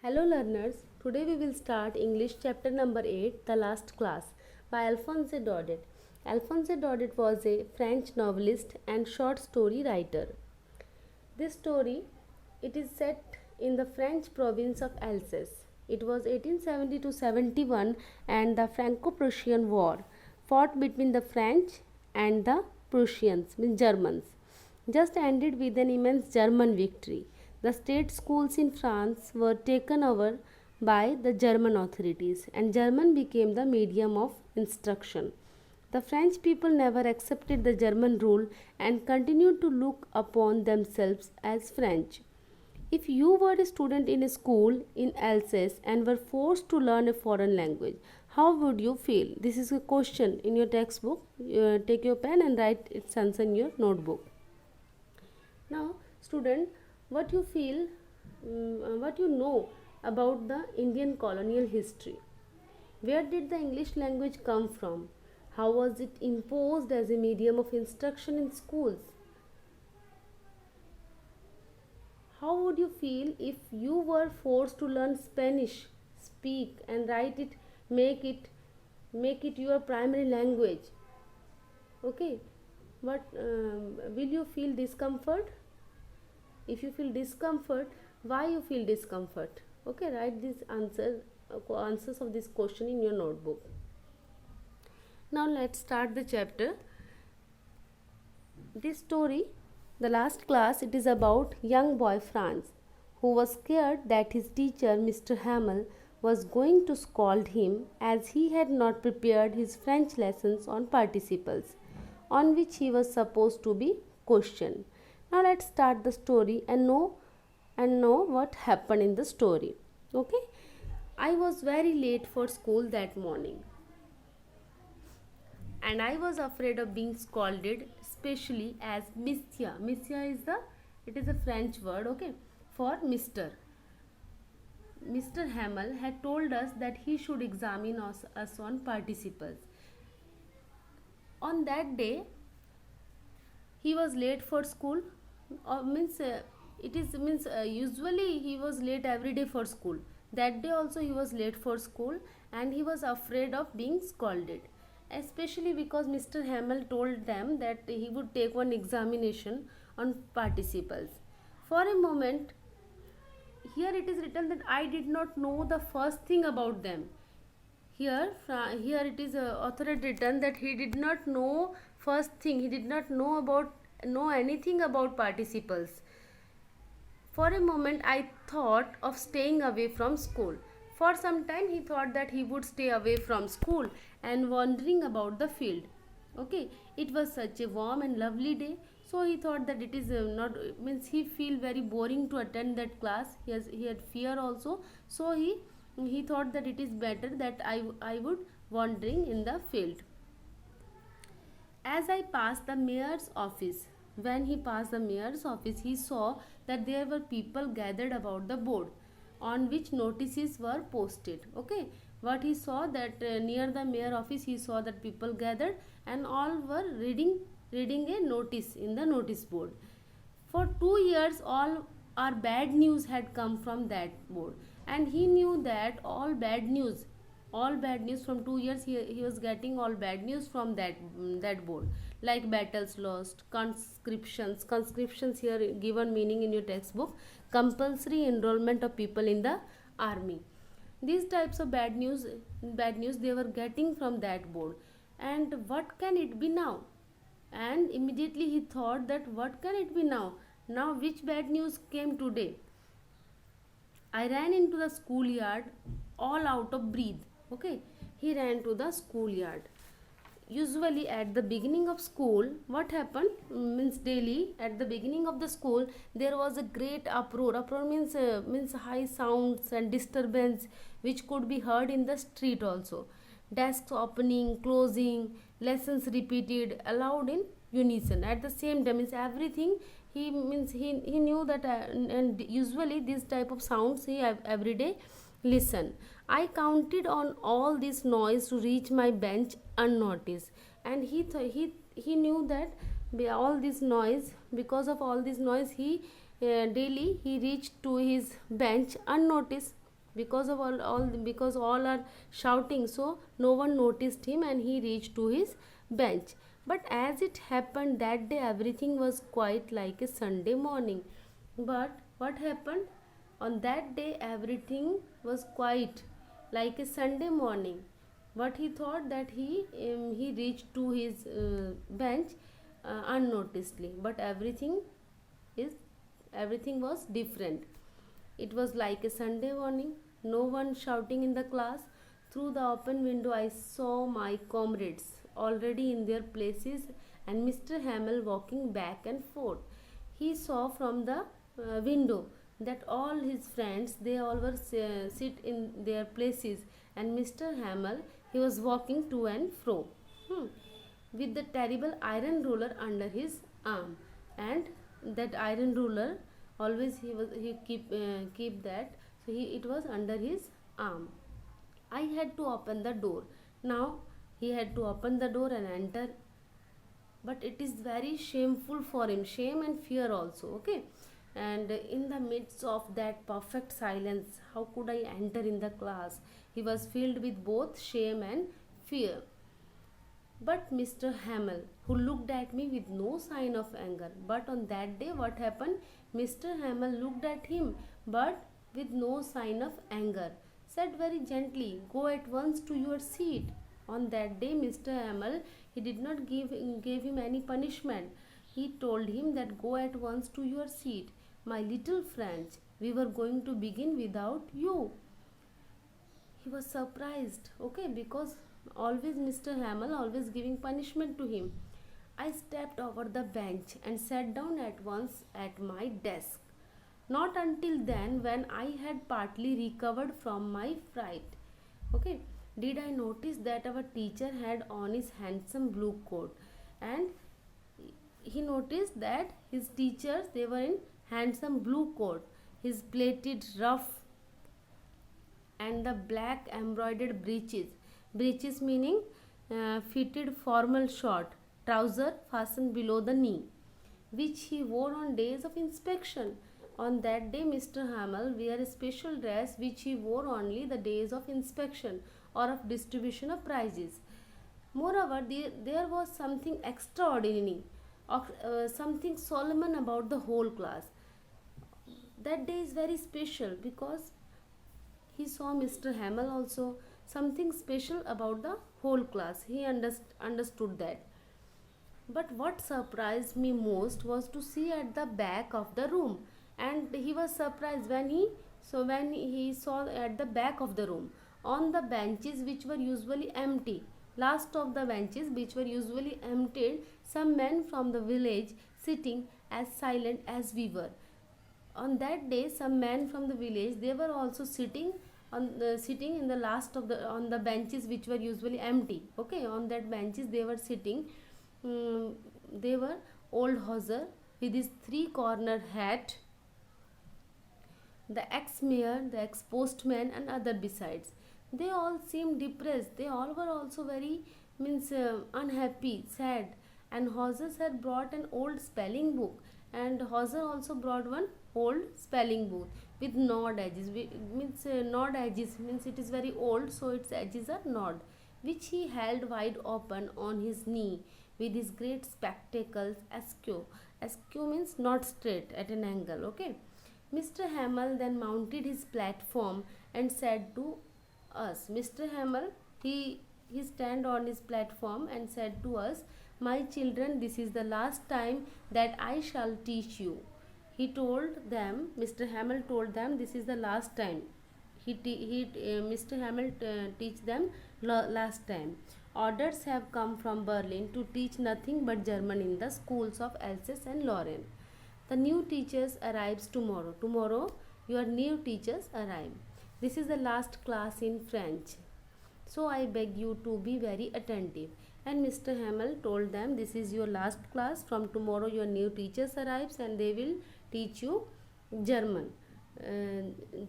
Hello learners, today we will start English chapter number 8, The Last Class by Alphonse Daudet. Alphonse Daudet was a French novelist and short story writer. This story, it is set in the French province of Alsace. It was 1870 to 71 and the Franco-Prussian War fought between the French and the Prussians, means Germans, just ended with an immense German victory. The state schools in France were taken over by the German authorities and German became the medium of instruction. The French people never accepted the German rule and continued to look upon themselves as French. If you were a student in a school in Alsace and were forced to learn a foreign language, how would you feel? This is a question in your textbook. Take your pen and write its answer in your notebook. Now, student, what you feel, what you know about the Indian colonial history? Where did the English language come from? How was it imposed as a medium of instruction in schools? How would you feel if you were forced to learn Spanish, speak and write it, make it your primary language? Okay, but will you feel discomfort? If you feel discomfort, why you feel discomfort? Okay, write these answers of this question in your notebook. Now let's start the chapter. This story, The Last Class, it is about young boy Franz, who was scared that his teacher Mr. Hamel was going to scold him as he had not prepared his French lessons on participles, on which he was supposed to be questioned. Now let's start the story and know what happened in the story. Okay, I was very late for school that morning and I was afraid of being scolded, especially as Monsieur. Monsieur is a French word, okay, for Mr. Mr. Hamel had told us that he should examine us on participles. On that day, he was late for school. Usually he was late every day for school. That day also he was late for school and he was afraid of being scolded, especially because Mr. Hamel told them that he would take one examination on participles. For a moment, here it is written that I did not know the first thing about them. Here it is author had written that he did not know first thing. He did not know anything about participles. For a moment, I thought of staying away from school. For some time, he thought that he would stay away from school and wandering about the field. Okay, it was such a warm and lovely day, so he thought that it is not means he feel very boring to attend that class. He had fear also, so he thought that it is better that I would wandering in the field. As I passed the mayor's office, when he passed the mayor's office, he saw that there were people gathered about the board on which notices were posted. Okay, what he saw that near the mayor office, he saw that people gathered and all were reading a notice in the notice board. For 2 years, all our bad news had come from that board, and he knew that all bad news from 2 years he was getting all bad news from that board, like battles lost, conscriptions here given meaning in your textbook, compulsory enrollment of people in the army. These types of bad news they were getting from that board. And what can it be now? And immediately he thought that what can it be now? Now which bad news came today? I ran into the schoolyard all out of breath. Okay, he ran to the schoolyard. Usually at the beginning of school, what happened means daily at the beginning of the school there was a great uproar. Uproar means high sounds and disturbance which could be heard in the street also. Desks opening, closing, lessons repeated, aloud in unison at the same time. Means everything he knew that and usually these type of sounds he every day listen. I counted on all this noise to reach my bench unnoticed, and he knew that all this noise, because of all this noise, he daily he reached to his bench unnoticed. because all are shouting, so no one noticed him and he reached to his bench. But as it happened that day, everything was quite like a Sunday morning. But what happened? On that day, everything was quiet like a Sunday morning. But he thought that he reached to his bench unnoticedly. But is everything was different. It was like a Sunday morning, no one shouting in the class. Through the open window, I saw my comrades already in their places and Mr. Hamel walking back and forth. He saw from the window that all his friends, they all were sit in their places, and Mr. Hamel, he was walking to and fro. Hmm, with the terrible iron ruler under his arm. And that iron ruler, always he keep that, so it was under his arm. I had to open the door. Now he had to open the door and enter, but it is very shameful for him, shame and fear also. Okay, and in the midst of that perfect silence, how could I enter in the class? He was filled with both shame and fear. But Mr. Hamel, who looked at me with no sign of anger. But on that day, what happened? Mr. Hamel looked at him, but with no sign of anger, said very gently, "Go at once to your seat." On that day, Mr. Hamel, he did not gave him any punishment. He told him that go at once to your seat. My little friends, we were going to begin without you. He was surprised, okay, because always Mr. Hamel always giving punishment to him. I stepped over the bench and sat down at once at my desk. Not until then, when I had partly recovered from my fright, okay, did I notice that our teacher had on his handsome blue coat. And he noticed that his teachers, they were in handsome blue coat, his plaited ruff and the black embroidered breeches meaning fitted formal short trouser fastened below the knee, which he wore on days of inspection. On that day, Mr. Hamel wear a special dress which he wore only the days of inspection or of distribution of prizes. Moreover, there was something extraordinary, something solemn about the whole class. That day is very special because he saw Mr. Hamel also, something special about the whole class. He understood that. But what surprised me most was to see at the back of the room, and he was surprised when he saw at the back of the room, on the benches which were usually empty, last of the benches which were usually emptied, some men from the village sitting as silent as we were. On that day, some men from the village, they were also sitting in the last of the on the benches which were usually empty. Okay, on that benches they were sitting. They were old Hauser with his three-cornered hat, the ex-mayor, the ex-postman, and other besides. They all seemed depressed. They all were also very unhappy, sad. And Hauser had brought an old spelling book, and Hauser also brought one old spelling book with gnawed edges. Gnawed edges means it is very old, so its edges are gnawed, which he held wide open on his knee with his great spectacles askew. Askew means not straight, at an angle. Okay. Mr. Hamel then mounted his platform and said to us, Mr. Hamel, he stand on his platform and said to us, "My children, this is the last time that I shall teach you." He told them, Mr. Hamel told them, this is the last time. Mr. Hamel teach them last time. Orders have come from Berlin to teach nothing but German in the schools of Alsace and Lorraine. The new teachers arrives tomorrow. Tomorrow, your new teachers arrive. This is the last class in French. So I beg you to be very attentive. And Mr. Hamel told them, this is your last class. From tomorrow, your new teachers arrives and they will teach you German.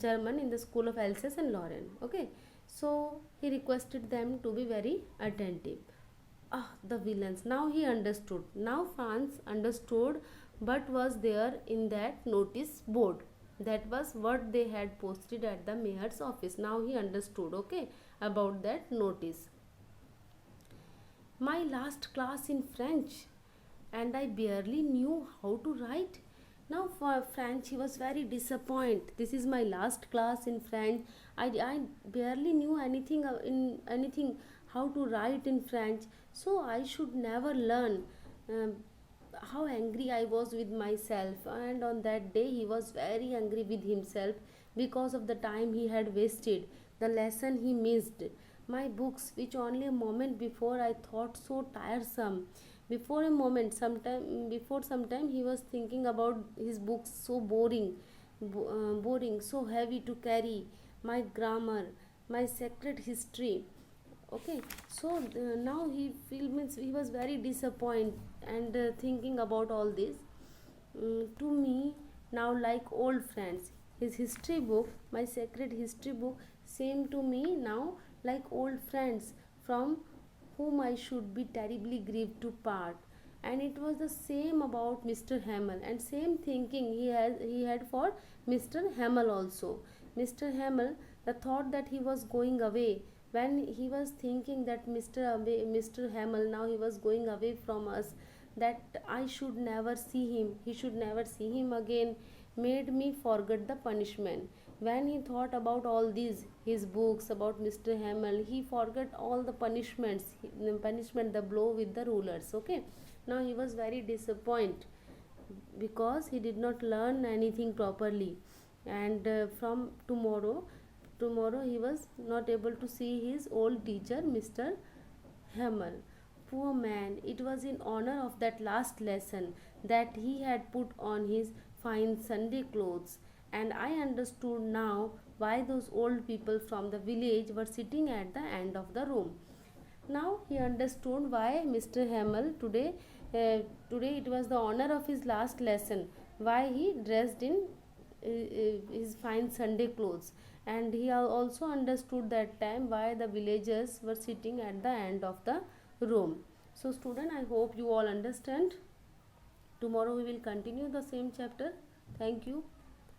German in the school of Alsace and Lorraine. Okay. So he requested them to be very attentive. Ah, the villains. Now he understood. Now Franz understood what was there in that notice board. That was what they had posted at the mayor's office. Now he understood, okay, about that notice. My last class in French, and I barely knew how to write. Now for French, he was very disappointed. This is my last class in French. I barely knew anything in anything how to write in French, so I should never learn. Um, how angry I was with myself, and on that day he was very angry with himself because of the time he had wasted, the lesson he missed. My books, which only a moment before I thought so tiresome. Before some time he was thinking about his books so boring, so heavy to carry, my grammar, my sacred history. Okay, so now he feel means he was very disappointed and thinking about all this. To me now like old friends, his history book, my sacred history book, seemed to me now like old friends from whom I should be terribly grieved to part. And it was the same about Mr. Hamel, and same thinking he had for Mr. Hamel also. Mr. Hamel, the thought that he was going away, when he was thinking that Mr. Hamel, now he was going away from us, that I should never see him, he should never see him again, made me forget the punishment. When he thought about all these, his books about Mr. Hamel, he forgot all the punishments, the punishment, the blow with the rulers. Okay, now he was very disappointed because he did not learn anything properly, and from tomorrow he was not able to see his old teacher, Mr. Hamel. Poor man, it was in honor of that last lesson that he had put on his fine Sunday clothes, and I understood now why those old people from the village were sitting at the end of the room. Now he understood why Mr. Hamel today it was the honor of his last lesson, why he dressed in his fine Sunday clothes, and he also understood that time why the villagers were sitting at the end of the room. So student, I hope you all understand. Tomorrow we will continue the same chapter. Thank you.